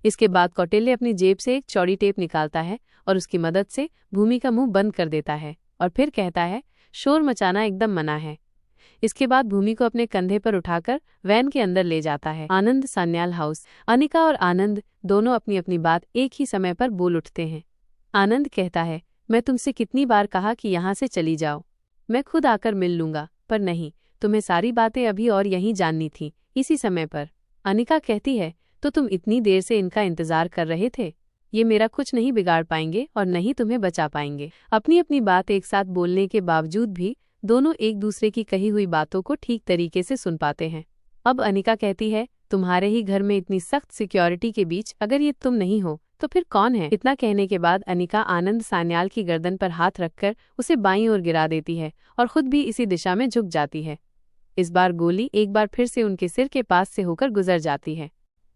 इसके बाद कौटिल्य अपनी जेब से एक चौड़ी टेप निकालता है और उसकी मदद से भूमि का मुंह बंद कर देता है और फिर कहता है, शोर मचाना एकदम मना है। इसके बाद भूमि को अपने कंधे पर उठाकर वैन के अंदर ले जाता है। आनंद सान्याल हाउस। अनिका और आनंद दोनों अपनी अपनी बात एक ही समय पर बोल उठते हैं। आनंद कहता है, मैं तुमसे कितनी बार कहा कि यहाँ से चली जाओ, मैं खुद आकर मिल लूंगा, पर नहीं, तुम्हें सारी बातें अभी और यहीं जाननी थी, इसी समय पर। अनिका कहती है, तो तुम इतनी देर से इनका इंतजार कर रहे थे? ये मेरा कुछ नहीं बिगाड़ पाएंगे और न ही तुम्हें बचा पाएंगे। अपनी अपनी बात एक साथ बोलने के बावजूद भी दोनों एक दूसरे की कही हुई बातों को ठीक तरीके से सुन पाते हैं। अब अनिका कहती है, तुम्हारे ही घर में इतनी सख्त सिक्योरिटी के बीच अगर ये तुम नहीं हो तो फिर कौन है? इतना कहने के बाद अनिका आनंद सान्याल की गर्दन पर हाथ रखकर उसे बाईं ओर गिरा देती है और खुद भी इसी दिशा में झुक जाती है। इस बार गोली एक बार फिर से उनके सिर के पास से होकर गुजर जाती है।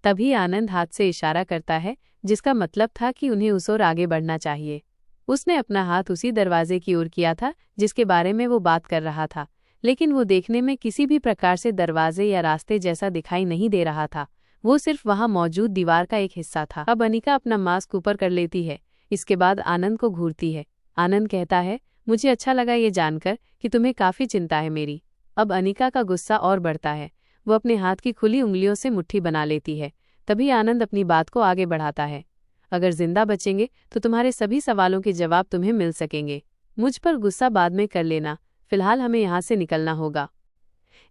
तभी आनंद हाथ से इशारा करता है, जिसका मतलब था कि उन्हें उस ओर आगे बढ़ना चाहिए। उसने अपना हाथ उसी दरवाजे की ओर किया था जिसके बारे में वो बात कर रहा था, लेकिन वो देखने में किसी भी प्रकार से दरवाजे या रास्ते जैसा दिखाई नहीं दे रहा था। वो सिर्फ वहां मौजूद दीवार का एक हिस्सा था। अब अनिका अपना मास्क ऊपर कर लेती है। इसके बाद आनंद को घूरती है। आनंद कहता है, मुझे अच्छा लगा ये जानकर कि तुम्हें काफी चिंता है मेरी। अब अनिका का गुस्सा और बढ़ता है। वो अपने हाथ की खुली उंगलियों से मुट्ठी बना लेती है। तभी आनंद अपनी बात को आगे बढ़ाता है, अगर जिंदा बचेंगे तो तुम्हारे सभी सवालों के जवाब तुम्हें मिल सकेंगे। मुझ पर गुस्सा बाद में कर लेना, फिलहाल हमें यहाँ से निकलना होगा।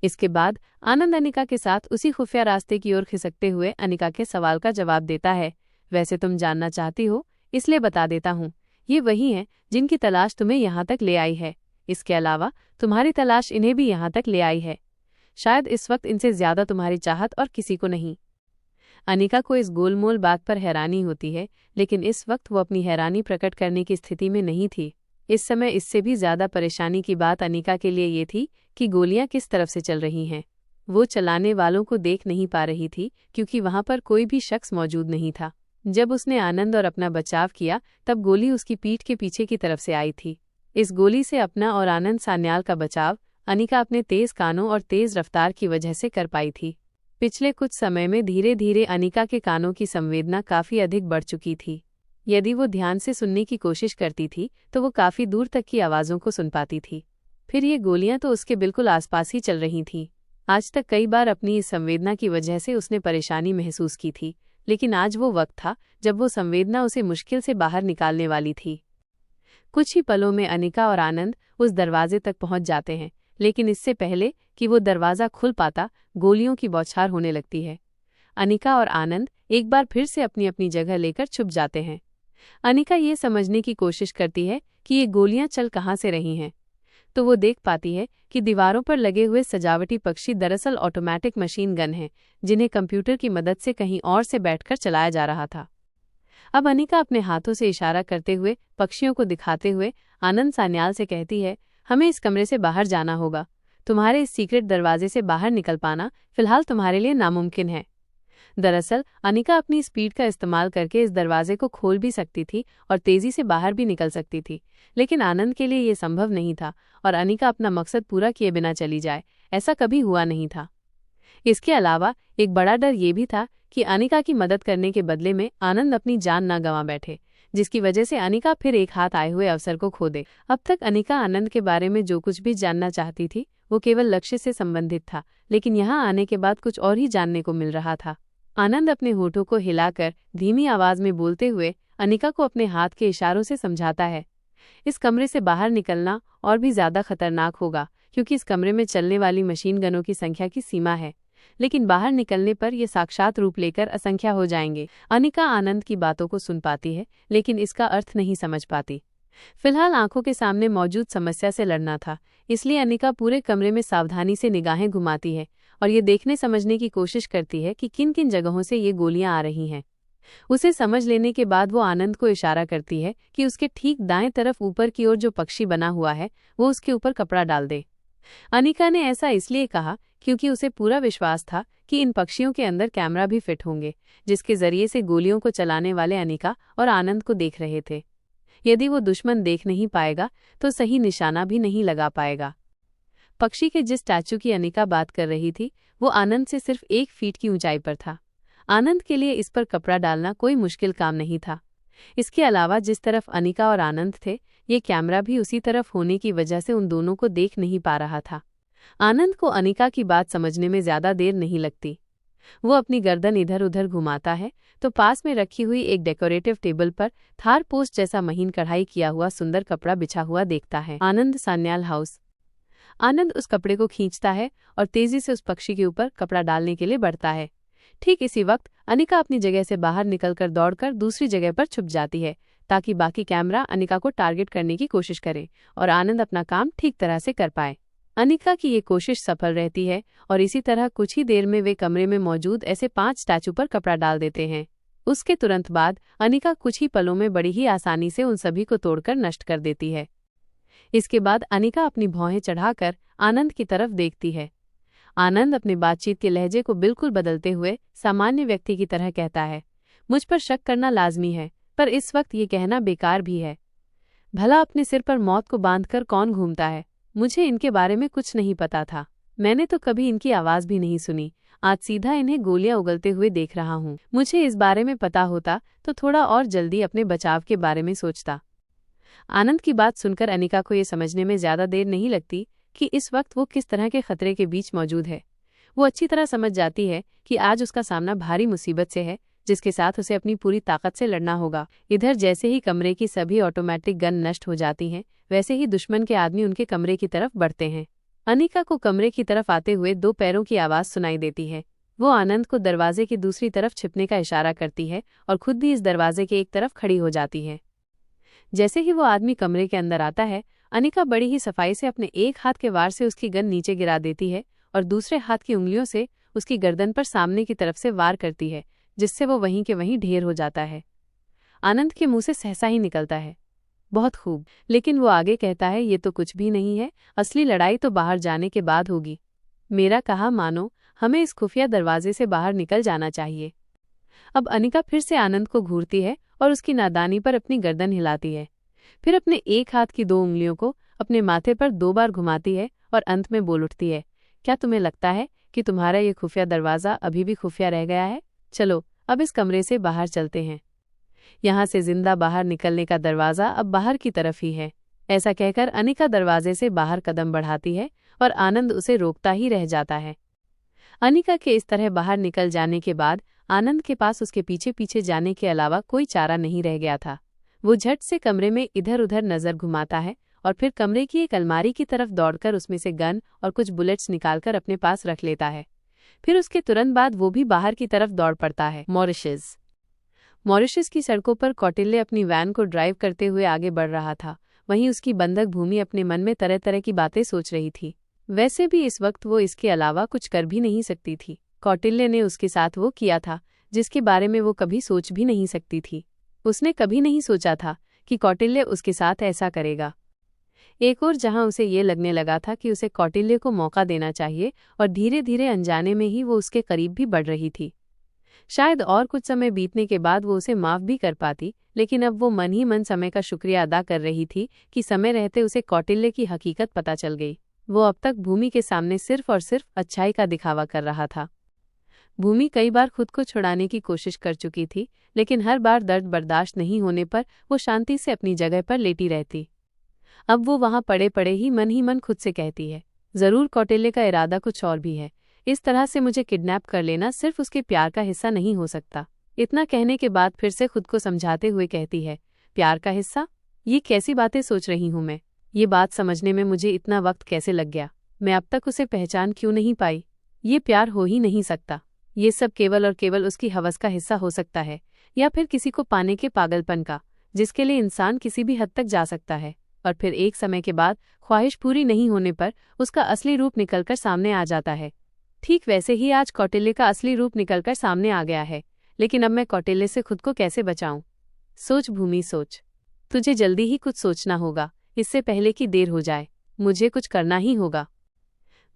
इसके बाद आनंद अनिका के साथ उसी खुफिया रास्ते की ओर खिसकते हुए अनिका के सवाल का जवाब देता है, वैसे तुम जानना चाहती हो इसलिए बता देता हूँ, ये वही हैं जिनकी तलाश तुम्हें यहाँ तक ले आई है। इसके अलावा तुम्हारी तलाश इन्हें भी यहाँ तक ले आई है। शायद इस वक्त इनसे ज्यादा तुम्हारी चाहत और किसी को नहीं। अनिका को इस गोलमोल बात पर हैरानी होती है, लेकिन इस वक्त वो अपनी हैरानी प्रकट करने की स्थिति में नहीं थी। इस समय इससे भी ज्यादा परेशानी की बात अनिका के लिए ये थी कि गोलियां किस तरफ से चल रही हैं। वो चलाने वालों को देख नहीं पा रही थी क्योंकि वहां पर कोई भी शख्स मौजूद नहीं था। जब उसने आनंद और अपना बचाव किया तब गोली उसकी पीठ के पीछे की तरफ से आई थी। इस गोली से अपना और आनंद सान्याल का बचाव अनिका अपने तेज कानों और तेज रफ्तार की वजह से कर पाई थी। पिछले कुछ समय में धीरे धीरे अनिका के कानों की संवेदना काफी अधिक बढ़ चुकी थी। यदि वो ध्यान से सुनने की कोशिश करती थी तो वो काफी दूर तक की आवाजों को सुन पाती थी। फिर ये गोलियां तो उसके बिल्कुल आसपास ही चल रही थीं। आज तक कई बार अपनी इस संवेदना की वजह से उसने परेशानी महसूस की थी, लेकिन आज वो वक्त था जब वो संवेदना उसे मुश्किल से बाहर निकालने वाली थी। कुछ ही पलों में अनिका और आनंद उस दरवाजे तक पहुंच जाते हैं, लेकिन इससे पहले कि वो दरवाज़ा खुल पाता, गोलियों की बौछार होने लगती है। अनिका और आनंद एक बार फिर से अपनी अपनी जगह लेकर छुप जाते हैं। अनिका ये समझने की कोशिश करती है कि ये गोलियां चल कहाँ से रही हैं, तो वो देख पाती है कि दीवारों पर लगे हुए सजावटी पक्षी दरअसल ऑटोमेटिक मशीन गन हैं, जिन्हें कंप्यूटर की मदद से कहीं और से बैठकर चलाया जा रहा था। अब अनिका अपने हाथों से इशारा करते हुए पक्षियों को दिखाते हुए आनंद सान्याल से कहती है, हमें इस कमरे से बाहर जाना होगा। तुम्हारे इस सीक्रेट दरवाजे से बाहर निकल पाना फिलहाल तुम्हारे लिए नामुमकिन है। दरअसल अनिका अपनी स्पीड का इस्तेमाल करके इस दरवाजे को खोल भी सकती थी और तेजी से बाहर भी निकल सकती थी, लेकिन आनंद के लिए ये संभव नहीं था और अनिका अपना मकसद पूरा किए बिना चली जाए, ऐसा कभी हुआ नहीं था। इसके अलावा एक बड़ा डर ये भी था कि अनिका की मदद करने के बदले में आनंद अपनी जान न गंवा बैठे, जिसकी वजह से अनिका फिर एक हाथ आए हुए अवसर को खो दे। अब तक अनिका आनंद के बारे में जो कुछ भी जानना चाहती थी वो केवल लक्ष्य से संबंधित था, लेकिन यहाँ आने के बाद कुछ और ही जानने को मिल रहा था। आनंद अपने होठों को हिलाकर धीमी आवाज में बोलते हुए अनिका को अपने हाथ के इशारों से समझाता है, इस कमरे से बाहर निकलना और भी ज्यादा खतरनाक होगा क्योंकि इस कमरे में चलने वाली मशीन गनों की संख्या की सीमा है, लेकिन बाहर निकलने पर ये साक्षात रूप लेकर असंख्या हो जाएंगे। अनिका आनंद की बातों को सुन पाती है, लेकिन इसका अर्थ नहीं समझ पाती। फिलहाल आंखों के सामने मौजूद समस्या से लड़ना था, इसलिए अनिका पूरे कमरे में सावधानी से निगाहें घुमाती है और ये देखने समझने की कोशिश करती है कि किन किन जगहों से ये गोलियां आ रही हैं। उसे समझ लेने के बाद वो आनंद को इशारा करती है कि उसके ठीक दाएं तरफ ऊपर की ओर जो पक्षी बना हुआ है वो उसके ऊपर कपड़ा डाल दे। अनिका ने ऐसा इसलिए कहा क्योंकि उसे पूरा विश्वास था कि इन पक्षियों के अंदर कैमरा भी फिट होंगे, जिसके जरिए से गोलियों को चलाने वाले अनिका और आनंद को देख रहे थे। यदि वो दुश्मन देख नहीं पाएगा तो सही निशाना भी नहीं लगा पाएगा। पक्षी के जिस स्टैचू की अनिका बात कर रही थी वो आनंद से सिर्फ 1 फीट की ऊंचाई पर था। आनंद के लिए इस पर कपड़ा डालना कोई मुश्किल काम नहीं था। इसके अलावा जिस तरफ अनिका और आनंद थे, ये कैमरा भी उसी तरफ होने की वजह से उन दोनों को देख नहीं पा रहा था। आनंद को अनिका की बात समझने में ज्यादा देर नहीं लगती। वो अपनी गर्दन इधर उधर घुमाता है तो पास में रखी हुई एक डेकोरेटिव टेबल पर थार पोस्ट जैसा महीन कढ़ाई किया हुआ सुंदर कपड़ा बिछा हुआ देखता है। आनंद सान्याल हाउस। आनंद उस कपड़े को खींचता है और तेजी से उस पक्षी के ऊपर कपड़ा डालने के लिए बढ़ता है। ठीक इसी वक्त अनिका अपनी जगह से बाहर निकलकर दौड़कर दूसरी जगह पर छुप जाती है ताकि बाकी कैमरा अनिका को टारगेट करने की कोशिश करे और आनंद अपना काम ठीक तरह से कर पाए। अनिका की ये कोशिश सफल रहती है और इसी तरह कुछ ही देर में वे कमरे में मौजूद ऐसे 5 स्टैचू पर कपड़ा डाल देते हैं। उसके तुरंत बाद अनिका कुछ ही पलों में बड़ी ही आसानी से उन सभी को तोड़कर नष्ट कर देती है। इसके बाद अनिका अपनी भौहें चढ़ाकर आनंद की तरफ देखती है। आनंद अपनी बातचीत के लहजे को बिल्कुल बदलते हुए सामान्य व्यक्ति की तरह कहता है, मुझ पर शक करना लाजमी है, पर इस वक्त ये कहना बेकार भी है। भला अपने सिर पर मौत को बांधकर कौन घूमता है? मुझे इनके बारे में कुछ नहीं पता था। मैंने तो कभी इनकी आवाज भी नहीं सुनी। आज सीधा इन्हें गोलियां उगलते हुए देख रहा हूँ। मुझे इस बारे में पता होता तो थोड़ा और जल्दी अपने बचाव के बारे में सोचता। आनंद की बात सुनकर अनिका को ये समझने में ज्यादा देर नहीं लगती कि इस वक्त वो किस तरह के खतरे के बीच मौजूद है। वो अच्छी तरह समझ जाती है कि आज उसका सामना भारी मुसीबत से है, जिसके साथ उसे अपनी पूरी ताकत से लड़ना होगा। इधर जैसे ही कमरे की सभी ऑटोमेटिक गन नष्ट हो जाती हैं, वैसे ही दुश्मन के आदमी उनके कमरे की तरफ बढ़ते हैं। अनिका को कमरे की तरफ आते हुए 2 पैरों की आवाज सुनाई देती है। वो आनंद को दरवाजे की दूसरी तरफ छिपने का इशारा करती है और खुद भी इस दरवाजे के एक तरफ खड़ी हो जाती है। जैसे ही वो आदमी कमरे के अंदर आता है, अनिका बड़ी ही सफाई से अपने एक हाथ के वार से उसकी गन नीचे गिरा देती है और दूसरे हाथ की उंगलियों से उसकी गर्दन पर सामने की तरफ से वार करती है, जिससे वो वहीं के वहीं ढेर हो जाता है। आनंद के मुंह से सहसा ही निकलता है, बहुत खूब। लेकिन वो आगे कहता है, ये तो कुछ भी नहीं है, असली लड़ाई तो बाहर जाने के बाद होगी। मेरा कहा मानो, हमें इस खुफिया दरवाजे से बाहर निकल जाना चाहिए। अब अनिका फिर से आनंद को घूरती है और उसकी नादानी पर अपनी गर्दन हिलाती है। फिर अपने एक हाथ की 2 उंगलियों को अपने माथे पर 2 बार घुमाती है और अंत में बोल उठती है, क्या तुम्हें लगता है कि तुम्हारा ये खुफिया दरवाजा अभी भी खुफिया रह गया है? चलो अब इस कमरे से बाहर चलते हैं। यहाँ से जिंदा बाहर निकलने का दरवाजा अब बाहर की तरफ ही है। ऐसा कहकर अनिका दरवाजे से बाहर कदम बढ़ाती है और आनंद उसे रोकता ही रह जाता है। अनिका के इस तरह बाहर निकल जाने के बाद आनंद के पास उसके पीछे पीछे जाने के अलावा कोई चारा नहीं रह गया था। वो झट से कमरे में इधर उधर नजर घुमाता है और फिर कमरे की एक अलमारी की तरफ दौड़कर उसमें से गन और कुछ बुलेट्स निकालकर अपने पास रख लेता है। फिर उसके तुरंत बाद वो भी बाहर की तरफ दौड़ पड़ता है। मॉरिशस की सड़कों पर कौटिल्य अपनी वैन को ड्राइव करते हुए आगे बढ़ रहा था। वहीं उसकी बंधक भूमि अपने मन में तरह तरह की बातें सोच रही थी। वैसे भी इस वक्त वो इसके अलावा कुछ कर भी नहीं सकती थी। कौटिल्य ने उसके साथ वो किया था जिसके बारे में वो कभी सोच भी नहीं सकती थी। उसने कभी नहीं सोचा था कि कौटिल्य उसके साथ ऐसा करेगा। एक और जहां उसे ये लगने लगा था कि उसे कौटिल्य को मौका देना चाहिए और धीरे धीरे अनजाने में ही वो उसके करीब भी बढ़ रही थी। शायद और कुछ समय बीतने के बाद वो उसे माफ भी कर पाती, लेकिन अब वो मन ही मन समय का शुक्रिया अदा कर रही थी कि समय रहते उसे कौटिल्य की हकीकत पता चल गई। वो अब तक भूमि के सामने सिर्फ और सिर्फ अच्छाई का दिखावा कर रहा था। भूमि कई बार खुद को छुड़ाने की कोशिश कर चुकी थी, लेकिन हर बार दर्द बर्दाश्त नहीं होने पर वो शांति से अपनी जगह पर लेटी रहती। अब वो वहां पड़े पड़े ही मन खुद से कहती है, जरूर कौटिल्य का इरादा कुछ और भी है। इस तरह से मुझे किडनैप कर लेना सिर्फ उसके प्यार का हिस्सा नहीं हो सकता। इतना कहने के बाद फिर से खुद को समझाते हुए कहती है, प्यार का हिस्सा? ये कैसी बातें सोच रही हूं मैं? ये बात समझने में मुझे इतना वक्त कैसे लग गया? मैं अब तक उसे पहचान क्यों नहीं पाई? ये प्यार हो ही नहीं सकता। ये सब केवल और केवल उसकी हवस का हिस्सा हो सकता है, या फिर किसी को पाने के पागलपन का, जिसके लिए इंसान किसी भी हद तक जा सकता है और फिर एक समय के बाद ख्वाहिश पूरी नहीं होने पर उसका असली रूप निकलकर सामने आ जाता है। ठीक वैसे ही आज कौटिल्य का असली रूप निकलकर सामने आ गया है, लेकिन अब मैं कौटिल्य से खुद को कैसे बचाऊं? सोच भूमि, सोच। तुझे जल्दी ही कुछ सोचना होगा, इससे पहले कि देर हो जाए। मुझे कुछ करना ही होगा।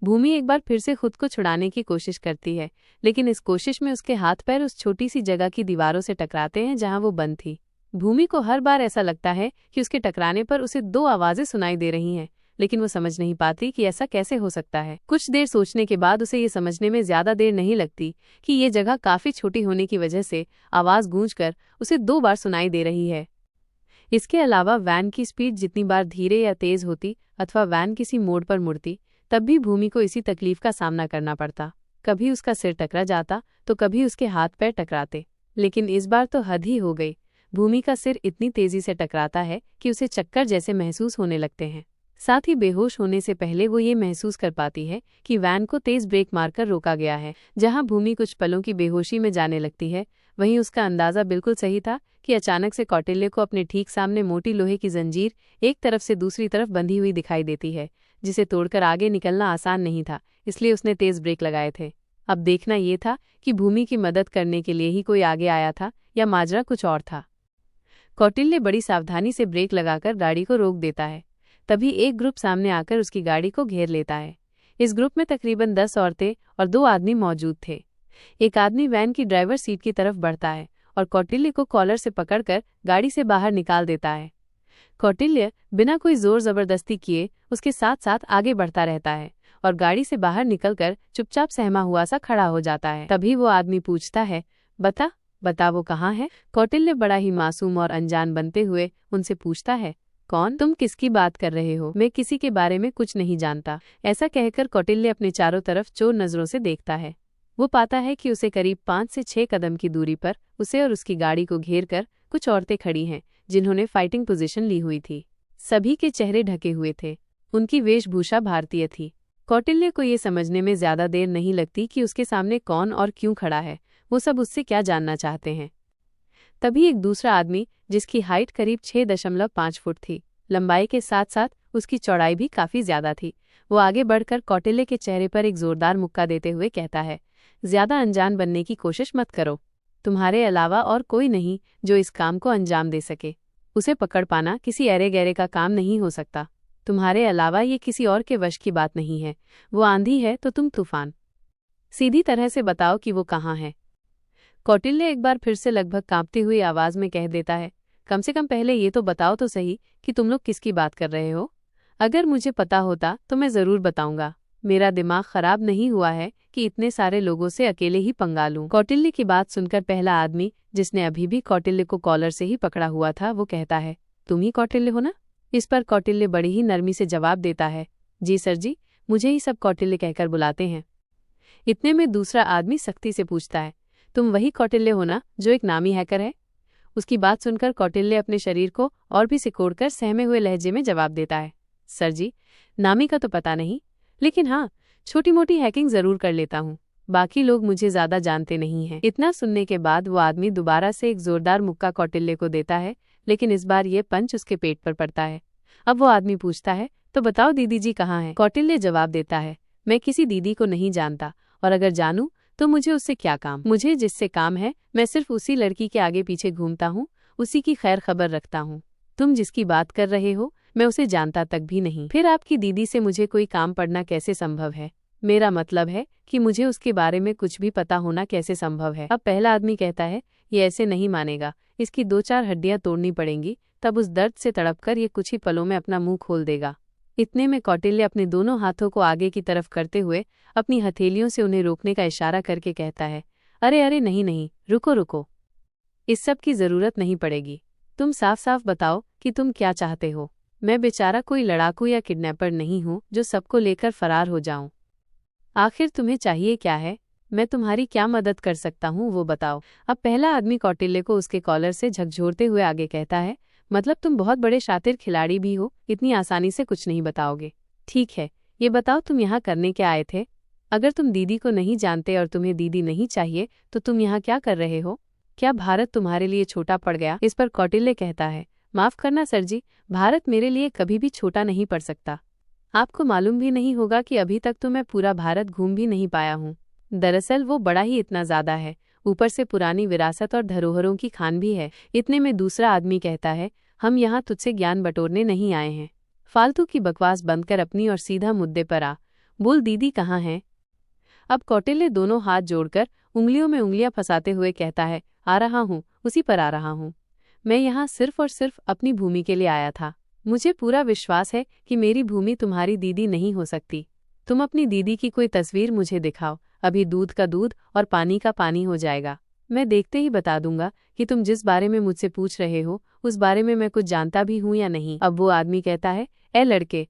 भूमि एक बार फिर से खुद को छुड़ाने की कोशिश करती है, लेकिन इस कोशिश में उसके हाथ पैर उस छोटी सी जगह की दीवारों से टकराते हैं जहां वो बंद थी। भूमि को हर बार ऐसा लगता है कि उसके टकराने पर उसे 2 आवाजें सुनाई दे रही हैं, लेकिन वो समझ नहीं पाती कि ऐसा कैसे हो सकता है। कुछ देर सोचने के बाद उसे ये समझने में ज्यादा देर नहीं लगती कि ये जगह काफी छोटी होने की वजह से आवाज गूंजकर उसे 2 बार सुनाई दे रही है। इसके अलावा वैन की स्पीड जितनी बार धीरे या तेज होती अथवा वैन किसी मोड़ पर मुड़ती, तब भी भूमि को इसी तकलीफ का सामना करना पड़ता। कभी उसका सिर टकरा जाता तो कभी उसके हाथ पैर टकराते, लेकिन इस बार तो हद ही हो गई। भूमि का सिर इतनी तेजी से टकराता है कि उसे चक्कर जैसे महसूस होने लगते हैं। साथ ही बेहोश होने से पहले वो ये महसूस कर पाती है कि वैन को तेज ब्रेक मारकर रोका गया है। जहां भूमि कुछ पलों की बेहोशी में जाने लगती है, वहीं उसका अंदाजा बिल्कुल सही था कि अचानक से कौटिल्य को अपने ठीक सामने मोटी लोहे की जंजीर एक तरफ से दूसरी तरफ बंधी हुई दिखाई देती है, जिसे तोड़कर आगे निकलना आसान नहीं था, इसलिए उसने तेज ब्रेक लगाए थे। अब देखना ये था कि भूमि की मदद करने के लिए ही कोई आगे आया था या माजरा कुछ और था। कौटिल्य बड़ी सावधानी से ब्रेक लगाकर गाड़ी को रोक देता है। तभी एक ग्रुप सामने आकर उसकी गाड़ी को घेर लेता है। इस ग्रुप में तकरीबन 10 औरतें और 2 आदमी मौजूद थे। एक आदमी वैन की ड्राइवर सीट की तरफ बढ़ता है और कौटिल्य को कॉलर से पकड़कर गाड़ी से बाहर निकाल देता है। कौटिल्य बिना कोई जोर जबरदस्ती किए उसके साथ साथ आगे बढ़ता रहता है और गाड़ी से बाहर निकलकर चुपचाप सहमा हुआ सा खड़ा हो जाता है। तभी वो आदमी पूछता है, बता वो कहाँ है? कौटिल्य बड़ा ही मासूम और अनजान बनते हुए उनसे पूछता है, कौन? तुम किसकी बात कर रहे हो? मैं किसी के बारे में कुछ नहीं जानता। ऐसा कहकर कौटिल्य अपने चारों तरफ चोर नजरों से देखता है। वो पाता है कि उसे करीब 5 से 6 कदम की दूरी पर उसे और उसकी गाड़ी को घेर कर कुछ औरतें खड़ी हैं, जिन्होंने फाइटिंग पोजीशन ली हुई थी। सभी के चेहरे ढके हुए थे। उनकी वेशभूषा भारतीय थी। कौटिल्य को ये समझने में ज्यादा देर नहीं लगती कि उसके सामने कौन और क्यों खड़ा है, वो सब उससे क्या जानना चाहते हैं। तभी एक दूसरा आदमी, जिसकी हाइट करीब 6.5 फुट थी, लंबाई के साथ साथ उसकी चौड़ाई भी काफी ज्यादा थी, वो आगे बढ़कर कौटिल्य के चेहरे पर एक जोरदार मुक्का देते हुए कहता है, ज्यादा अनजान बनने की कोशिश मत करो। तुम्हारे अलावा और कोई नहीं जो इस काम को अंजाम दे सके। उसे पकड़ पाना किसी ऐरे गैरे का काम नहीं हो सकता। तुम्हारे अलावा ये किसी और के वश की बात नहीं है। वो आंधी है तो तुम तूफान। सीधी तरह से बताओ कि वो कहाँ है। कौटिल्य एक बार फिर से लगभग कांपती हुई आवाज में कह देता है, कम से कम पहले ये तो बताओ तो सही कि तुम लोग किसकी बात कर रहे हो। अगर मुझे पता होता तो मैं जरूर बताऊंगा। मेरा दिमाग खराब नहीं हुआ है कि इतने सारे लोगों से अकेले ही पंगा लूं। कौटिल्य की बात सुनकर पहला आदमी, जिसने अभी भी कौटिल्य को कॉलर से ही पकड़ा हुआ था, वो कहता है, तुम ही कौटिल्य हो ना? इस पर कौटिल्य बड़ी ही नरमी से जवाब देता है, जी सर जी, मुझे ही सब कौटिल्य कहकर बुलाते हैं। इतने में दूसरा आदमी सख्ती से पूछता है, तुम वही कौटिल्य हो ना जो एक नामी हैकर है? उसकी बात सुनकर कौटिल्य अपने शरीर को और भी सिकोड़कर सहमे हुए लहजे में जवाब देता है, सर जी, नामी का तो पता नहीं, लेकिन हाँ, छोटी मोटी हैकिंग जरूर कर लेता हूँ। बाकी लोग मुझे ज्यादा जानते नहीं हैं। इतना सुनने के बाद वो आदमी दोबारा से एक जोरदार मुक्का कौटिल्य को देता है, लेकिन इस बार ये पंच उसके पेट पर पड़ता है। अब वो आदमी पूछता है, तो बताओ दीदी जी कहाँ है? कौटिल्य जवाब देता है, मैं किसी दीदी को नहीं जानता, और अगर जानूं तो मुझे उससे क्या काम? मुझे जिससे काम है, मैं सिर्फ उसी लड़की के आगे पीछे घूमता हूँ, उसी की खैर खबर रखता हूँ। तुम जिसकी बात कर रहे हो, मैं उसे जानता तक भी नहीं। फिर आपकी दीदी से मुझे कोई काम पड़ना कैसे संभव है? मेरा मतलब है कि मुझे उसके बारे में कुछ भी पता होना कैसे संभव है? अब पहला आदमी कहता है, ये ऐसे नहीं मानेगा, इसकी 2-4 हड्डियां तोड़नी पड़ेंगी, तब उस दर्द से तड़पकर ये कुछ ही पलों में अपना मुंह खोल देगा। इतने में कौटिल्य अपने दोनों हाथों को आगे की तरफ करते हुए अपनी हथेलियों से उन्हें रोकने का इशारा करके कहता है, अरे अरे नहीं, रुको, इस सब की जरूरत नहीं पड़ेगी। तुम साफ साफ बताओ कि तुम क्या चाहते हो। मैं बेचारा कोई लड़ाकू या किडनैपर नहीं हूँ जो सबको लेकर फरार हो जाऊं। आखिर तुम्हें चाहिए क्या है? मैं तुम्हारी क्या मदद कर सकता हूँ वो बताओ। अब पहला आदमी कौटिल्य को उसके कॉलर से झकझोरते हुए आगे कहता है, मतलब तुम बहुत बड़े शातिर खिलाड़ी भी हो, इतनी आसानी से कुछ नहीं बताओगे। ठीक है, ये बताओ तुम यहाँ करने क्या आए थे? अगर तुम दीदी को नहीं जानते और तुम्हें दीदी नहीं चाहिए तो तुम यहाँ क्या कर रहे हो? क्या भारत तुम्हारे लिए छोटा पड़ गया? इस पर कौटिल्य कहता है, माफ करना सर जी, भारत मेरे लिए कभी भी छोटा नहीं पड़ सकता। आपको मालूम भी नहीं होगा कि अभी तक तो मैं पूरा भारत घूम भी नहीं पाया हूँ। दरअसल वो बड़ा ही इतना ज्यादा है, ऊपर से पुरानी विरासत और धरोहरों की खान भी है। इतने में दूसरा आदमी कहता है, हम यहाँ तुझसे ज्ञान बटोरने नहीं आए हैं। फालतू की बकवास बंद कर अपनी और सीधा मुद्दे पर आ। बोल दीदी कहाँ है? अब कौटिल्य दोनों हाथ जोड़कर उंगलियों में उंगलियां फंसाते हुए कहता है, आ रहा हूँ, उसी पर आ रहा हूँ। मैं यहाँ सिर्फ और सिर्फ अपनी भूमि के लिए आया था। मुझे पूरा विश्वास है कि मेरी भूमि तुम्हारी दीदी नहीं हो सकती। तुम अपनी दीदी की कोई तस्वीर मुझे दिखाओ, अभी दूध का दूध और पानी का पानी हो जाएगा। मैं देखते ही बता दूंगा कि तुम जिस बारे में मुझसे पूछ रहे हो उस बारे में मैं कुछ जानता भी हूँ या नहीं। अब वो आदमी कहता है, ए लड़के,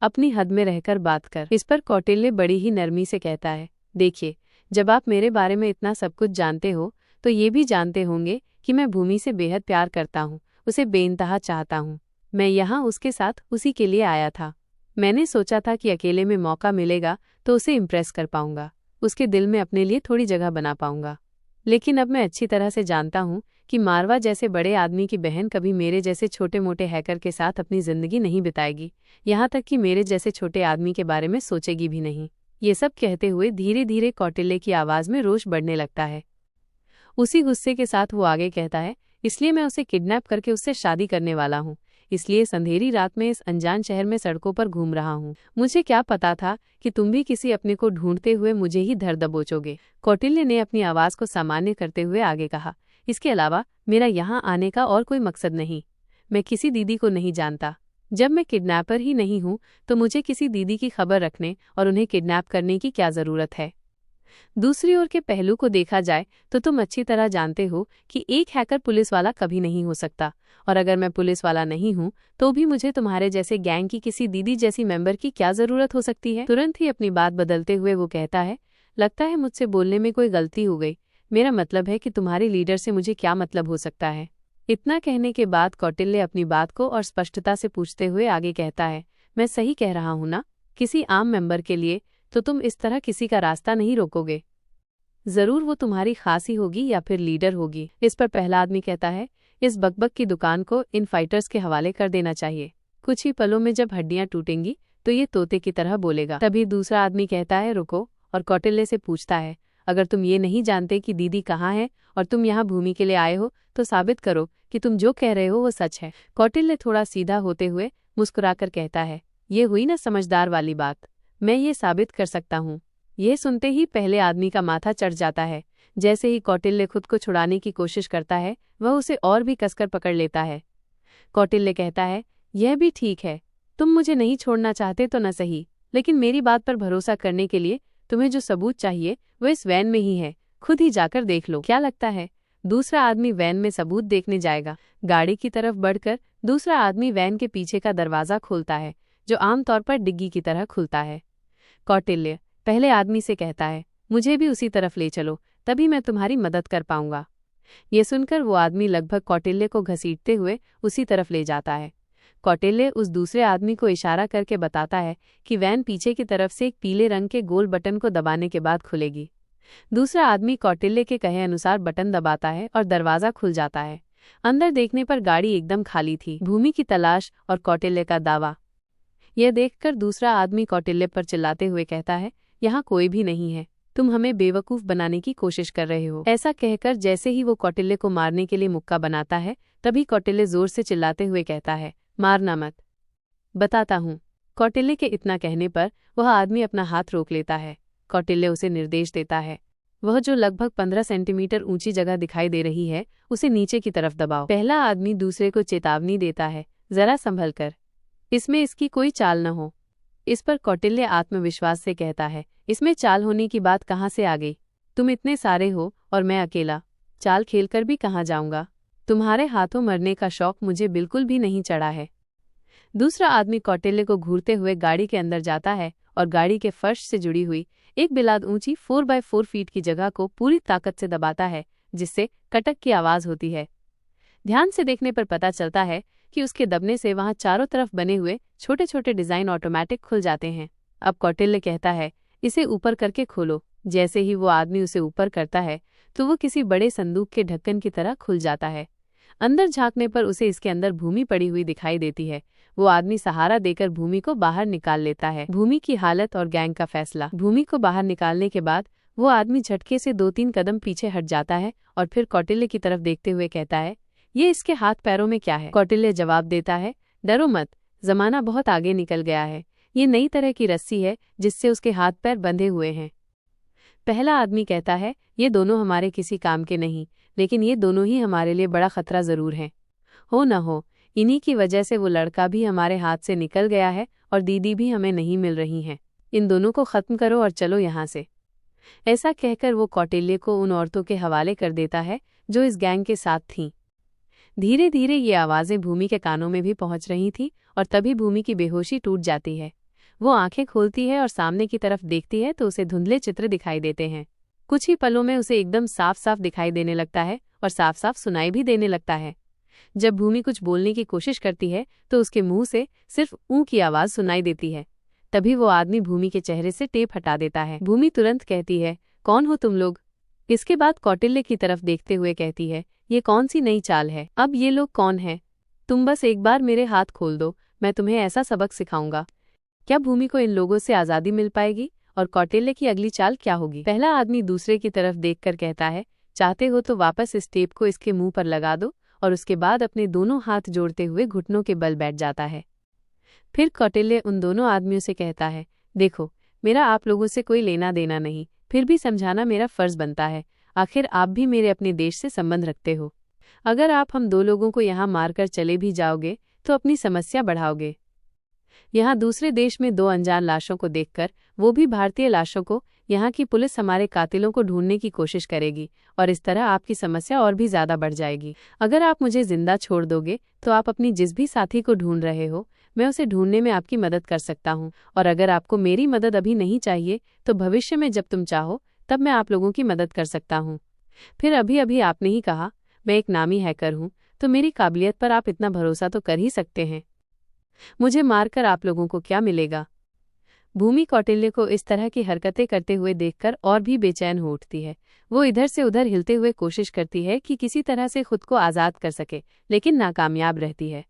अपनी हद में रहकर बात कर। इस पर कौटिल्य बड़ी ही नरमी से कहता है, देखिए, जब आप मेरे बारे में इतना सब कुछ जानते हो तो ये भी जानते होंगे कि मैं भूमि से बेहद प्यार करता हूँ, उसे बेइंतहा चाहता हूँ। मैं यहाँ उसके साथ उसी के लिए आया था। मैंने सोचा था कि अकेले में मौका मिलेगा तो उसे इम्प्रेस कर पाऊंगा, उसके दिल में अपने लिए थोड़ी जगह बना पाऊंगा। लेकिन अब मैं अच्छी तरह से जानता हूँ कि मारवा जैसे बड़े आदमी की बहन कभी मेरे जैसे छोटे मोटे हैकर के साथ अपनी जिंदगी नहीं बिताएगी, यहाँ तक कि मेरे जैसे छोटे आदमी के बारे में सोचेगी भी नहीं। ये सब कहते हुए धीरे धीरे कौटिल्य की आवाज में रोष बढ़ने लगता है। उसी गुस्से के साथ वो आगे कहता है, इसलिए मैं उसे किडनैप करके उससे शादी करने वाला हूँ। इसलिए अंधेरी रात में इस अनजान शहर में सड़कों पर घूम रहा हूँ। मुझे क्या पता था कि तुम भी किसी अपने को ढूंढते हुए मुझे ही धर दबोचोगे। कौटिल्य ने अपनी आवाज को सामान्य करते हुए आगे कहा, इसके अलावा मेरा यहाँ आने का और कोई मकसद नहीं। मैं किसी दीदी को नहीं जानता। जब मैं किडनैपर ही नहीं हूँ तो मुझे किसी दीदी की खबर रखने और उन्हें किडनैप करने की क्या जरूरत है। दूसरी ओर के पहलू को देखा जाए तो तुम अच्छी तरह जानते हो कि एक हैकर पुलिस वाला कभी नहीं हो सकता, और अगर मैं पुलिस वाला नहीं हूँ तो भी मुझे तुम्हारे जैसे गैंग की किसी दीदी जैसी मेंबर की क्या जरूरत हो सकती है। तुरंत ही अपनी बात बदलते हुए वो कहता है, लगता है मुझसे बोलने में कोई गलती हो गई। मेरा मतलब है कि तुम्हारे लीडर से मुझे क्या मतलब हो सकता है। इतना कहने के बाद कौटिल्य अपनी बात को और स्पष्टता से पूछते हुए आगे कहता है, मैं सही कह रहा हूँ ना? किसी आम मेंबर के लिए तो तुम इस तरह किसी का रास्ता नहीं रोकोगे। जरूर वो तुम्हारी खासी होगी या फिर लीडर होगी। इस पर पहला आदमी कहता है, इस बकबक की दुकान को इन फाइटर्स के हवाले कर देना चाहिए। कुछ ही पलों में जब हड्डियां टूटेंगी तो ये तोते की तरह बोलेगा। तभी दूसरा आदमी कहता है, रुको, और कौटिल्य से पूछता है, अगर तुम ये नहीं जानते कि दीदी कहाँ है और तुम यहाँ भूमि के लिए आए हो तो साबित करो कि तुम जो कह रहे हो वो सच है। कौटिल्य थोड़ा सीधा होते हुए मुस्कुराकर कहता है, ये हुई ना समझदार वाली बात, मैं ये साबित कर सकता हूँ। यह सुनते ही पहले आदमी का माथा चढ़ जाता है। जैसे ही कौटिल्य खुद को छुड़ाने की कोशिश करता है वह उसे और भी कसकर पकड़ लेता है। कौटिल्य कहता है, यह भी ठीक है, तुम मुझे नहीं छोड़ना चाहते तो न सही, लेकिन मेरी बात पर भरोसा करने के लिए तुम्हें जो सबूत चाहिए वह इस वैन में ही है, खुद ही जाकर देख लो। क्या लगता है? दूसरा आदमी वैन में सबूत देखने जाएगा। गाड़ी की तरफ बढ़कर दूसरा आदमी वैन के पीछे का दरवाजा खोलता है, जो आमतौर पर डिग्गी की तरह खुलता है। कौटिल्य पहले आदमी से कहता है, मुझे भी उसी तरफ ले चलो, तभी मैं तुम्हारी मदद कर पाऊंगा। ये सुनकर वो आदमी लगभग कौटिल्य को घसीटते हुए उसी तरफ ले जाता है। कौटिल्य उस दूसरे आदमी को इशारा करके बताता है कि वैन पीछे की तरफ से एक पीले रंग के गोल बटन को दबाने के बाद खुलेगी। दूसरा आदमी कौटिल्य के कहे अनुसार बटन दबाता है और दरवाजा खुल जाता है। अंदर देखने पर गाड़ी एकदम खाली थी। भूमि की तलाश और कौटिल्य का दावा। यह देखकर दूसरा आदमी कौटिल्य पर चिल्लाते हुए कहता है, यहाँ कोई भी नहीं है, तुम हमें बेवकूफ बनाने की कोशिश कर रहे हो। ऐसा कहकर जैसे ही वो कौटिल्य को मारने के लिए मुक्का बनाता है तभी कौटिल्य जोर से चिल्लाते हुए कहता है, मारना मत, बताता हूँ। कौटिल्य के इतना कहने पर वह आदमी अपना हाथ रोक लेता है। कौटिल्य उसे निर्देश देता है, वह जो लगभग 15 सेंटीमीटर ऊंची जगह दिखाई दे रही है उसे नीचे की तरफ दबाओ। पहला आदमी दूसरे को चेतावनी देता है, जरा संभल कर, इसमें इसकी कोई चाल न हो। इस पर कौटिल्य आत्मविश्वास से कहता है, इसमें चाल होने की बात कहाँ से आ गई? तुम इतने सारे हो और मैं अकेला, चाल खेलकर भी कहाँ जाऊंगा? तुम्हारे हाथों मरने का शौक मुझे बिल्कुल भी नहीं चढ़ा है। दूसरा आदमी कौटिल्य को घूरते हुए गाड़ी के अंदर जाता है और गाड़ी के फर्श से जुड़ी हुई एक बिलाद ऊंची 4x4 फीट की जगह को पूरी ताकत से दबाता है, जिससे कटक की आवाज होती है। ध्यान से देखने पर पता चलता है कि उसके दबने से वहां चारों तरफ बने हुए छोटे छोटे डिजाइन ऑटोमेटिक खुल जाते हैं। अब कौटिल्य कहता है, इसे ऊपर करके खोलो। जैसे ही वो आदमी उसे ऊपर करता है तो वो किसी बड़े संदूक के ढक्कन की तरह खुल जाता है। अंदर झांकने पर उसे इसके अंदर भूमि पड़ी हुई दिखाई देती है। वो आदमी सहारा देकर भूमि को बाहर निकाल लेता है। भूमि की हालत और गैंग का फैसला। भूमि को बाहर निकालने के बाद वो आदमी झटके से 2-3 कदम पीछे हट जाता है और फिर कौटिल्य की तरफ देखते हुए कहता है, ये इसके हाथ पैरों में क्या है? कौटिल्य जवाब देता है, डरो मत, जमाना बहुत आगे निकल गया है। ये नई तरह की रस्सी है जिससे उसके हाथ पैर बंधे हुए हैं। पहला आदमी कहता है, ये दोनों हमारे किसी काम के नहीं, लेकिन ये दोनों ही हमारे लिए बड़ा खतरा जरूर हैं। हो न हो, इन्हीं की वजह से वो लड़का भी हमारे हाथ से निकल गया है और दीदी भी हमें नहीं मिल रही हैं। इन दोनों को खत्म करो और चलो यहाँ से। ऐसा कहकर वो कौटिल्य को उन औरतों के हवाले कर देता है जो इस गैंग के साथ थीं। धीरे धीरे ये आवाज़ें भूमि के कानों में भी पहुंच रही थीं और तभी भूमि की बेहोशी टूट जाती है। वो आंखें खोलती है और सामने की तरफ देखती है तो उसे धुंधले चित्र दिखाई देते हैं। कुछ ही पलों में उसे एकदम साफ साफ दिखाई देने लगता है और साफ साफ सुनाई भी देने लगता है। जब भूमि कुछ बोलने की कोशिश करती है तो उसके मुंह से सिर्फ ऊ की आवाज़ सुनाई देती है। तभी वो आदमी भूमि के चेहरे से टेप हटा देता है। भूमि तुरंत कहती है, कौन हो तुम लोग? इसके बाद कौटिल्य की तरफ देखते हुए कहती है, ये कौन सी नई चाल है? अब ये लोग कौन हैं? तुम बस एक बार मेरे हाथ खोल दो, मैं तुम्हें ऐसा सबक सिखाऊंगा। क्या भूमि को इन लोगों से आज़ादी मिल पाएगी? और कौटिल्य की अगली चाल क्या होगी? पहला आदमी दूसरे की तरफ देखकर कहता है, चाहते हो तो वापस इस टेप को इसके मुंह पर लगा दो, और उसके बाद अपने दोनों हाथ जोड़ते हुए घुटनों के बल बैठ जाता है। फिर कौटिल्य उन दोनों आदमियों से कहता है, देखो, मेरा आप लोगों से कोई लेना देना नहीं, फिर भी समझाना मेरा फर्ज बनता है। आखिर आप भी मेरे अपने देश से संबंध रखते हो। अगर आप हम दो लोगों को यहाँ मारकर चले भी जाओगे तो अपनी समस्या बढ़ाओगे। यहाँ दूसरे देश में दो अनजान लाशों को देखकर, वो भी भारतीय लाशों को, यहाँ की पुलिस हमारे कातिलों को ढूंढने की कोशिश करेगी और इस तरह आपकी समस्या और भी ज्यादा बढ़ जाएगी। अगर आप मुझे जिंदा छोड़ दोगे तो आप अपनी जिस भी साथी को ढूंढ रहे हो, मैं उसे ढूंढने में आपकी मदद कर सकता हूँ। और अगर आपको मेरी मदद अभी नहीं चाहिए तो भविष्य में जब तुम चाहो तब मैं आप लोगों की मदद कर सकता हूँ। फिर अभी अभी आपने ही कहा मैं एक नामी हैकर हूँ, तो मेरी काबिलियत पर आप इतना भरोसा तो कर ही सकते हैं। मुझे मारकर आप लोगों को क्या मिलेगा? भूमि कौटिल्य को इस तरह की हरकतें करते हुए देखकर और भी बेचैन हो उठती है। वो इधर से उधर हिलते हुए कोशिश करती है कि किसी तरह से खुद को आज़ाद कर सके, लेकिन नाकामयाब रहती है।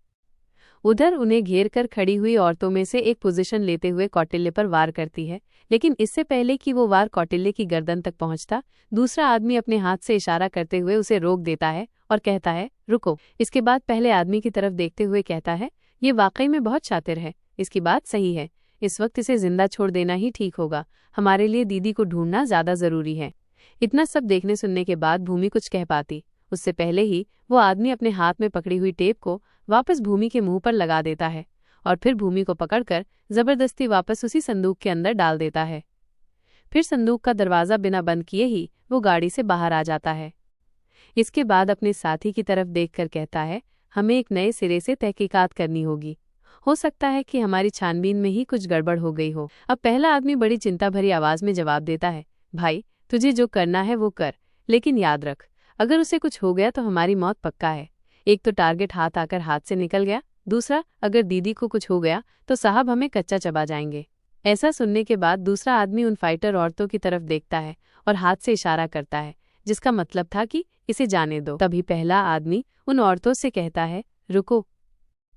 उधर उन्हें घेर कर खड़ी हुई औरतों में से एक पोजीशन लेते हुए कौटिल्य पर वार करती है, लेकिन इससे पहले कि वो वार कौटिल्य की गर्दन तक पहुंचता, दूसरा आदमी अपने हाथ से इशारा करते हुए उसे रोक देता है और कहता है, रुको। इसके बाद पहले आदमी की तरफ देखते हुए कहता है, ये वाकई में बहुत शातिर है, इसकी बात सही है, इस वक्त इसे जिंदा छोड़ देना ही ठीक होगा, हमारे लिए दीदी को ढूंढना ज्यादा जरूरी है। इतना सब देखने सुनने के बाद भूमि कुछ कह पाती, उससे पहले ही वो आदमी अपने हाथ में पकड़ी हुई टेप को वापस भूमि के मुंह पर लगा देता है और फिर भूमि को पकड़कर जबरदस्ती वापस उसी संदूक के अंदर डाल देता है। फिर संदूक का दरवाजा बिना बंद किए ही वो गाड़ी से बाहर आ जाता है। इसके बाद अपने साथी की तरफ देखकर कहता है, हमें एक नए सिरे से तहकीकात करनी होगी, हो सकता है कि हमारी छानबीन में ही कुछ गड़बड़ हो गई हो। अब पहला आदमी बड़ी चिंता भरी आवाज में जवाब देता है, भाई तुझे जो करना है वो कर, लेकिन याद रख, अगर उसे कुछ हो गया तो हमारी मौत पक्का है। एक तो टारगेट हाथ आकर हाथ से निकल गया, दूसरा अगर दीदी को कुछ हो गया तो साहब हमें कच्चा चबा जाएंगे। ऐसा सुनने के बाद दूसरा आदमी उन फाइटर औरतों की तरफ देखता है और हाथ से इशारा करता है, जिसका मतलब था कि इसे जाने दो। तभी पहला आदमी उन औरतों से कहता है, रुको,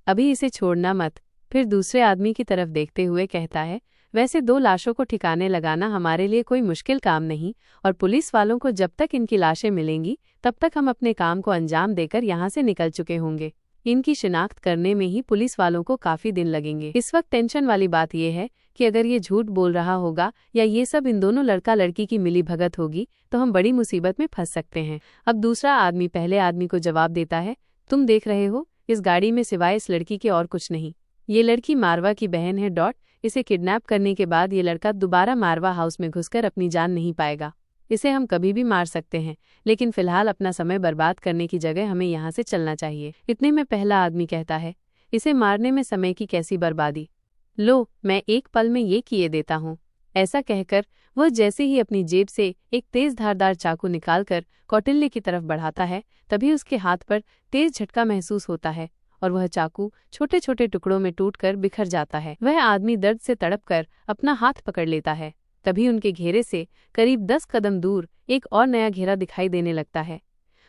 अभी इसे छोड़ना मत। फिर दूसरे आदमी की तरफ देखते हुए कहता है, वैसे दो लाशों को ठिकाने लगाना हमारे लिए कोई मुश्किल काम नहीं, और पुलिस वालों को जब तक इनकी लाशें मिलेंगी तब तक हम अपने काम को अंजाम देकर यहाँ से निकल चुके होंगे। इनकी शिनाख्त करने में ही पुलिस वालों को काफी दिन लगेंगे। इस वक्त टेंशन वाली बात यह है कि अगर ये झूठ बोल रहा होगा या ये सब इन दोनों लड़का लड़की की मिली भगत होगी तो हम बड़ी मुसीबत में फंस सकते हैं। अब दूसरा आदमी पहले आदमी को जवाब देता है, तुम देख रहे हो इस गाड़ी में सिवाय इस लड़की के और कुछ नहीं। ये लड़की मारवा की बहन है। इसे किडनैप करने के बाद ये लड़का दोबारा मारवा हाउस में घुसकर अपनी जान नहीं पाएगा। इसे हम कभी भी मार सकते हैं, लेकिन फिलहाल अपना समय बर्बाद करने की जगह हमें यहाँ से चलना चाहिए। इतने में पहला आदमी कहता है, इसे मारने में समय की कैसी बर्बादी, लो मैं एक पल में ये किए देता हूँ। ऐसा कहकर वह जैसे ही अपनी जेब से एक तेज धारदार चाकू निकालकर कौटिल्य की तरफ बढ़ाता है, तभी उसके हाथ पर तेज झटका महसूस होता है और वह चाकू छोटे छोटे टुकड़ों में टूटकर बिखर जाता है। वह आदमी दर्द से तड़पकर अपना हाथ पकड़ लेता है। तभी उनके घेरे से करीब 10 कदम दूर एक और नया घेरा दिखाई देने लगता है।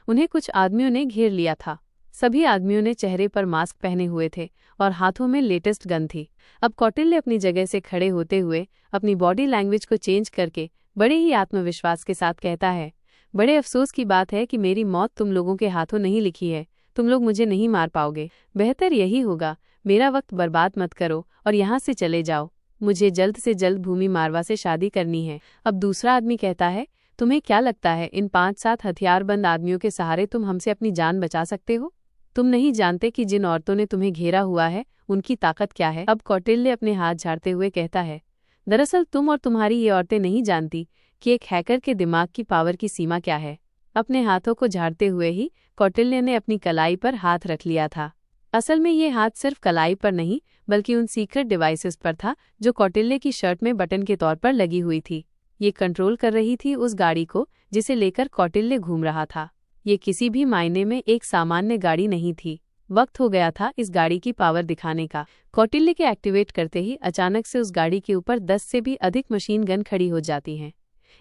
उन्हें कुछ आदमियों ने घेर लिया था। सभी आदमियों ने चेहरे पर मास्क पहने हुए थे और हाथों में लेटेस्ट गन थी। अब कौटिल्य अपनी जगह से खड़े होते हुए अपनी बॉडी लैंग्वेज को चेंज करके बड़े ही आत्मविश्वास के साथ कहता है, बड़े अफसोस की बात है कि मेरी मौत तुम लोगों के हाथों नहीं लिखी है। तुम लोग मुझे नहीं मार पाओगे। बेहतर यही होगा, मेरा वक्त बर्बाद मत करो और यहाँ से चले जाओ। मुझे जल्द से जल्द भूमि मारवा से शादी करनी है। अब दूसरा आदमी कहता है, तुम्हें क्या लगता है इन 5-7 हथियारबंद आदमियों के सहारे तुम हमसे अपनी जान बचा सकते हो? तुम नहीं जानते कि जिन औरतों ने तुम्हें घेरा हुआ है उनकी ताकत क्या है। अब कौटिल्य अपने हाथ झाड़ते हुए कहता है, दरअसल तुम और तुम्हारी ये औरतें नहीं जानती कि एक हैकर के दिमाग की पावर की सीमा क्या है। अपने हाथों को झाड़ते हुए ही कौटिल्य ने अपनी कलाई पर हाथ रख लिया था। असल में ये हाथ सिर्फ कलाई पर नहीं बल्कि उन सीक्रेट डिवाइसेस पर था जो कौटिल्य की शर्ट में बटन के तौर पर लगी हुई थी। ये कंट्रोल कर रही थी उस गाड़ी को जिसे लेकर कौटिल्य घूम रहा था। ये किसी भी मायने में एक सामान्य गाड़ी नहीं थी। वक्त हो गया था इस गाड़ी की पावर दिखाने का। कौटिल्य के एक्टिवेट करते ही अचानक से उस गाड़ी के ऊपर 10 से भी अधिक मशीन गन खड़ी हो जाती हैं।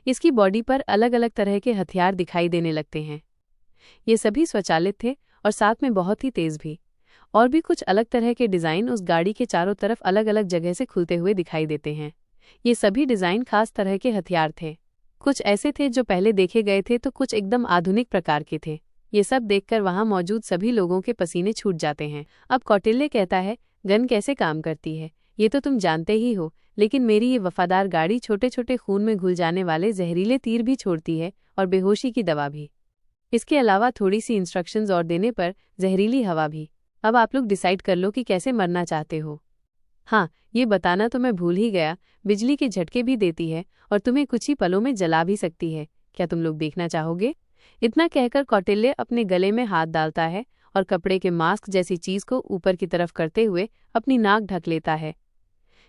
इसकी बॉडी पर अलग अलग तरह के हथियार दिखाई देने लगते हैं। ये सभी स्वचालित थे और साथ में बहुत ही तेज भी। और भी कुछ अलग तरह के डिज़ाइन उस गाड़ी के चारों तरफ अलग अलग जगह से खुलते हुए दिखाई देते हैं। ये सभी डिज़ाइन खास तरह के हथियार थे। कुछ ऐसे थे जो पहले देखे गए थे तो कुछ एकदम आधुनिक प्रकार के थे। ये सब देखकर वहां मौजूद सभी लोगों के पसीने छूट जाते हैं। अब कौटिल्य कहता है, गन कैसे काम करती है ये तो तुम जानते ही हो, लेकिन मेरी ये वफादार गाड़ी छोटे छोटे खून में घुल जाने वाले जहरीले तीर भी छोड़ती है और बेहोशी की दवा भी। इसके अलावा थोड़ी सी इंस्ट्रक्शंस और देने पर जहरीली हवा भी। अब आप लोग डिसाइड कर लो कि कैसे मरना चाहते हो। हाँ, ये बताना तो मैं भूल ही गया, बिजली के झटके भी देती है और तुम्हें कुछ ही पलों में जला भी सकती है। क्या तुम लोग देखना चाहोगे? इतना कहकर कौटिल्य अपने गले में हाथ डालता है और कपड़े के मास्क जैसी चीज को ऊपर की तरफ करते हुए अपनी नाक ढक लेता है।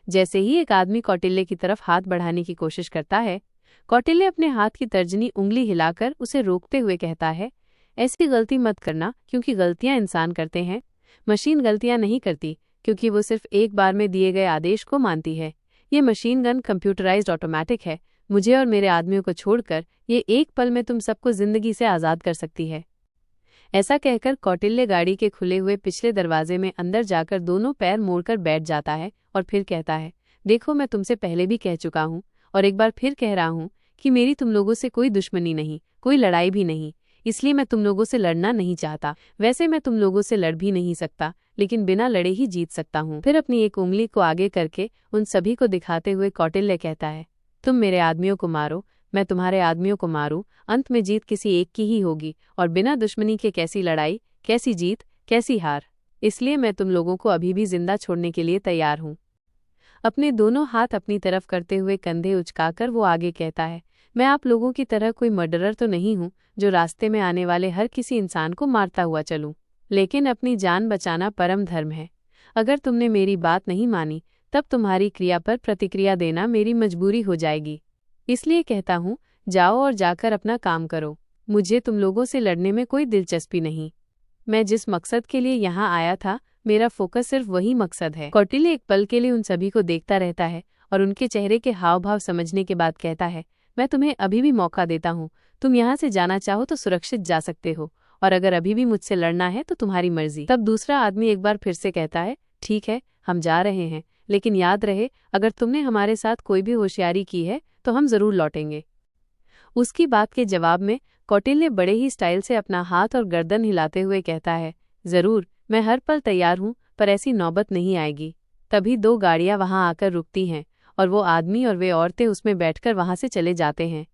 जैसे ही एक आदमी कौटिल्य की तरफ हाथ बढ़ाने की कोशिश करता है, कौटिल्य अपने हाथ की तर्जनी उंगली हिलाकर उसे रोकते हुए कहता है, ऐसी गलती मत करना, क्योंकि गलतियां इंसान करते हैं, मशीन गलतियां नहीं करती, क्योंकि वो सिर्फ एक बार में दिए गए आदेश को मानती है। ये मशीन गन कंप्यूटराइज्ड ऑटोमेटिक है। मुझे और मेरे आदमियों को छोड़कर ये एक पल में तुम सबको जिंदगी से आज़ाद कर सकती है। ऐसा कहकर कौटिल्य गाड़ी के खुले हुए पिछले दरवाजे में अंदर जाकर दोनों पैर मोड़कर बैठ जाता है और फिर कहता है, देखो मैं तुमसे पहले भी कह चुका हूँ और एक बार फिर कह रहा हूँ कि मेरी तुम लोगों से कोई दुश्मनी नहीं, कोई लड़ाई भी नहीं, इसलिए मैं तुम लोगों से लड़ना नहीं चाहता। वैसे मैं तुम लोगों से लड़ भी नहीं सकता, लेकिन बिना लड़े ही जीत सकता हूँ। फिर अपनी एक उंगली को आगे करके उन सभी को दिखाते हुए कौटिल्य कहता है, तुम मेरे आदमियों को मारो, मैं तुम्हारे आदमियों को मारूं, अंत में जीत किसी एक की ही होगी और बिना दुश्मनी के कैसी लड़ाई, कैसी जीत, कैसी हार। इसलिए मैं तुम लोगों को अभी भी जिंदा छोड़ने के लिए तैयार हूँ। अपने दोनों हाथ अपनी तरफ करते हुए कंधे उचकाकर वो आगे कहता है, मैं आप लोगों की तरह कोई मर्डरर तो नहीं हूँ जो रास्ते में आने वाले हर किसी इंसान को मारता हुआ चलूं, लेकिन अपनी जान बचाना परम धर्म है। अगर तुमने मेरी बात नहीं मानी तब तुम्हारी क्रिया पर प्रतिक्रिया देना मेरी मजबूरी हो जाएगी। इसलिए कहता हूँ, जाओ और जाकर अपना काम करो। मुझे तुम लोगों से लड़ने में कोई दिलचस्पी नहीं। मैं जिस मकसद के लिए यहाँ आया था, मेरा फोकस सिर्फ वही मकसद है। कौटिल्य एक पल के लिए उन सभी को देखता रहता है और उनके चेहरे के हाव भाव समझने के बाद कहता है, मैं तुम्हें अभी भी मौका देता हूँ। तुम यहाँ से जाना चाहो तो सुरक्षित जा सकते हो, और अगर अभी भी मुझसे लड़ना है तो तुम्हारी मर्जी। तब दूसरा आदमी एक बार फिर से कहता है, ठीक है, हम जा रहे हैं, लेकिन याद रहे अगर तुमने हमारे साथ कोई भी होशियारी की है तो हम जरूर लौटेंगे। उसकी बात के जवाब में कौटिल्य बड़े ही स्टाइल से अपना हाथ और गर्दन हिलाते हुए कहता है, जरूर, मैं हर पल तैयार हूँ, पर ऐसी नौबत नहीं आएगी। तभी दो गाड़ियां वहां आकर रुकती हैं और वो आदमी और वे औरतें उसमें बैठकर वहां से चले जाते हैं।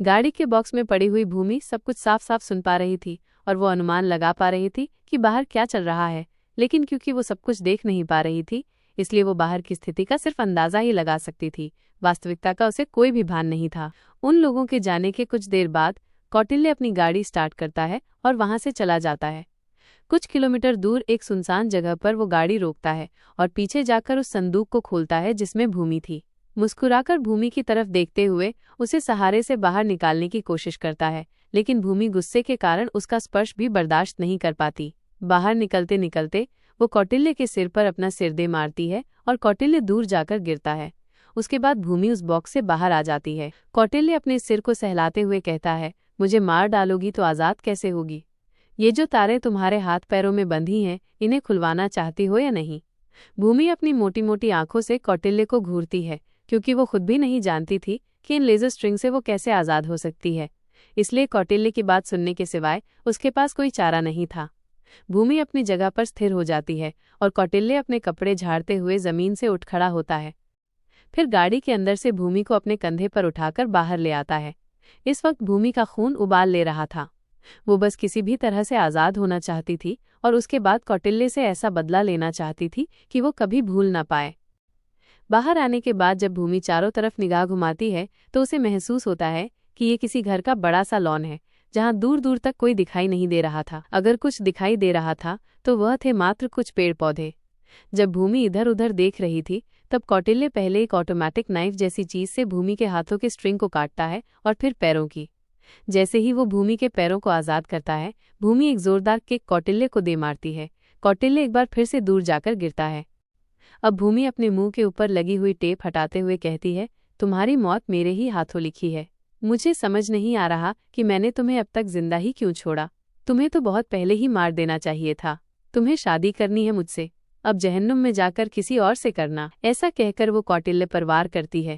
गाड़ी के बॉक्स में पड़ी हुई भूमि सब कुछ साफ साफ सुन पा रही थी और वो अनुमान लगा पा रही थी कि बाहर क्या चल रहा है, लेकिन क्योंकि वो सब कुछ देख नहीं पा रही थी इसलिए वो बाहर की स्थिति का सिर्फ अंदाजा ही लगा सकती थी। वास्तविकता का उसे कोई भी भान नहीं था। उन लोगों के जाने के कुछ देर बाद कौटिल्य अपनी गाड़ी स्टार्ट करता है और वहां से चला जाता है। कुछ किलोमीटर दूर एक सुनसान जगह पर वो गाड़ी रोकता है और पीछे जाकर उस संदूक को खोलता है जिसमें भूमि थी। मुस्कुराकर भूमि की तरफ देखते हुए उसे सहारे से बाहर निकालने की कोशिश करता है, लेकिन भूमि गुस्से के कारण उसका स्पर्श भी बर्दाश्त नहीं कर पाती। बाहर निकलते निकलते वो कौटिल्य के सिर पर अपना सिर दे मारती है और कौटिल्य दूर जाकर गिरता है। उसके बाद भूमि उस बॉक्स से बाहर आ जाती है। कौटिल्य अपने सिर को सहलाते हुए कहता है, मुझे मार डालोगी तो आज़ाद कैसे होगी? ये जो तारें तुम्हारे हाथ पैरों में बंधी हैं, इन्हें खुलवाना चाहती हो या नहीं? भूमि अपनी मोटी मोटी आंखों से कौटिल्य को घूरती है, क्योंकि वो खुद भी नहीं जानती थी कि इन लेजर स्ट्रिंग से वो कैसे आज़ाद हो सकती है। इसलिए कौटिल्य की बात सुनने के सिवाय उसके पास कोई चारा नहीं था। भूमि अपनी जगह पर स्थिर हो जाती है और कौटिल्य अपने कपड़े झाड़ते हुए जमीन से उठ खड़ा होता है। फिर गाड़ी के अंदर से भूमि को अपने कंधे पर उठाकर बाहर ले आता है। इस वक्त भूमि का खून उबाल ले रहा था। वो बस किसी भी तरह से आज़ाद होना चाहती थी और उसके बाद कौटिल्य से ऐसा बदला लेना चाहती थी कि वो कभी भूल ना पाए। बाहर आने के बाद जब भूमि चारों तरफ निगाह घुमाती है तो उसे महसूस होता है कि ये किसी घर का बड़ा सा लॉन है जहां दूर दूर तक कोई दिखाई नहीं दे रहा था। अगर कुछ दिखाई दे रहा था तो वह थे मात्र कुछ पेड़ पौधे। जब भूमि इधर उधर देख रही थी तब कौटिल्य पहले एक ऑटोमेटिक नाइफ जैसी चीज से भूमि के हाथों के स्ट्रिंग को काटता है और फिर पैरों की। जैसे ही वो भूमि के पैरों को आजाद करता है, भूमि एक जोरदार किक कौटिल्य को दे मारती है। कौटिल्य एक बार फिर से दूर जाकर गिरता है। अब भूमि अपने मुंह के ऊपर लगी हुई टेप हटाते हुए कहती है, तुम्हारी मौत मेरे ही हाथों लिखी है। मुझे समझ नहीं आ रहा कि मैंने तुम्हें अब तक जिंदा ही क्यों छोड़ा। तुम्हें तो बहुत पहले ही मार देना चाहिए था। तुम्हें शादी करनी है मुझसे, अब जहन्नुम में जाकर किसी और से करना। ऐसा कहकर वो कौटिल्य पर वार करती है।